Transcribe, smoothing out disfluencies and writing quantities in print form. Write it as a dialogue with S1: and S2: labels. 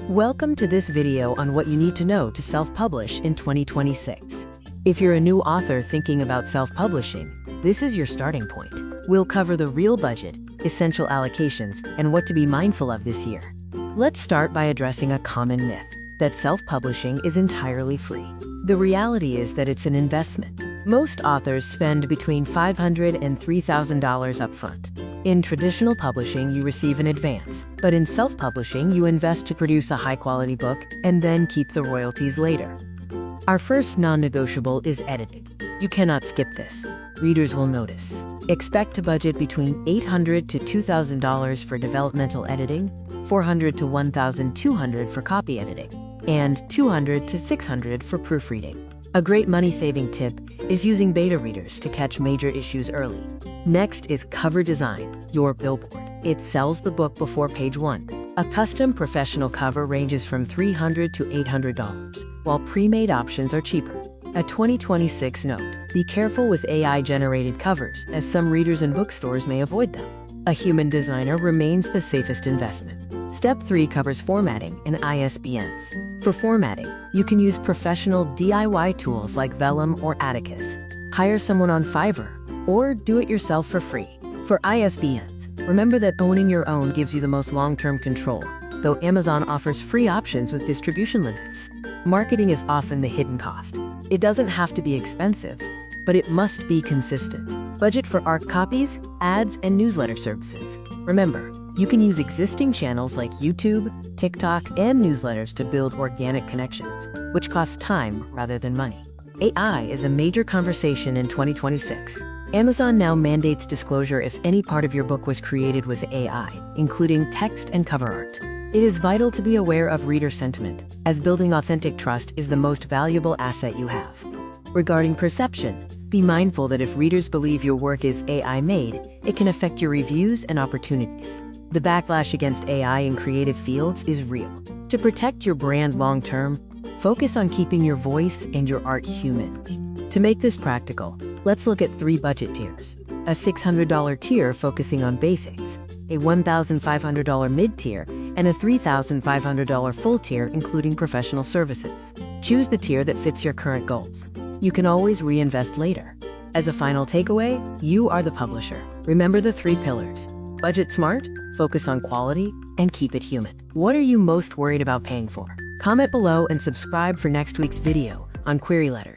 S1: Welcome to this video on what you need to know to self-publish in 2026. If you're a new author thinking about self-publishing, this is your starting point. We'll cover the real budget, essential allocations, and what to be mindful of this year. Let's start by addressing a common myth, that self-publishing is entirely free. The reality is that it's an investment. Most authors spend between $500 and $3,000 upfront. In traditional publishing, you receive an advance, but in self-publishing, you invest to produce a high-quality book and then keep the royalties later. Our first non-negotiable is editing. You cannot skip this. Readers will notice. Expect to budget between $800 to $2,000 for developmental editing, $400 to $1,200 for copy editing, and $200 to $600 for proofreading. A great money-saving tip is using beta readers to catch major issues early. Next is cover design, your billboard. It sells the book before page 1. A custom professional cover ranges from $300 to $800, while pre-made options are cheaper. A 2026 note: be careful with AI-generated covers, as some readers and bookstores may avoid them. A human designer remains the safest investment. Step 3 covers formatting and ISBNs. For formatting, you can use professional DIY tools like Vellum or Atticus. Hire someone on Fiverr, or do it yourself for free. For ISBNs, remember that owning your own gives you the most long-term control, though Amazon offers free options with distribution limits. Marketing is often the hidden cost. It doesn't have to be expensive, but it must be consistent. Budget for ARC copies, ads, and newsletter services. Remember, you can use existing channels like YouTube, TikTok, and newsletters to build organic connections, which costs time rather than money. AI is a major conversation in 2026. Amazon now mandates disclosure if any part of your book was created with AI, including text and cover art. It is vital to be aware of reader sentiment, as building authentic trust is the most valuable asset you have. Regarding perception, be mindful that if readers believe your work is AI-made, it can affect your reviews and opportunities. The backlash against AI in creative fields is real. To protect your brand long-term, focus on keeping your voice and your art human. To make this practical, let's look at 3 budget tiers. A $600 tier focusing on basics, a $1,500 mid-tier, and a $3,500 full tier including professional services. Choose the tier that fits your current goals. You can always reinvest later. As a final takeaway, you are the publisher. Remember the 3 pillars. Budget smart, focus on quality, and keep it human. What are you most worried about paying for? Comment below and subscribe for next week's video on query letters.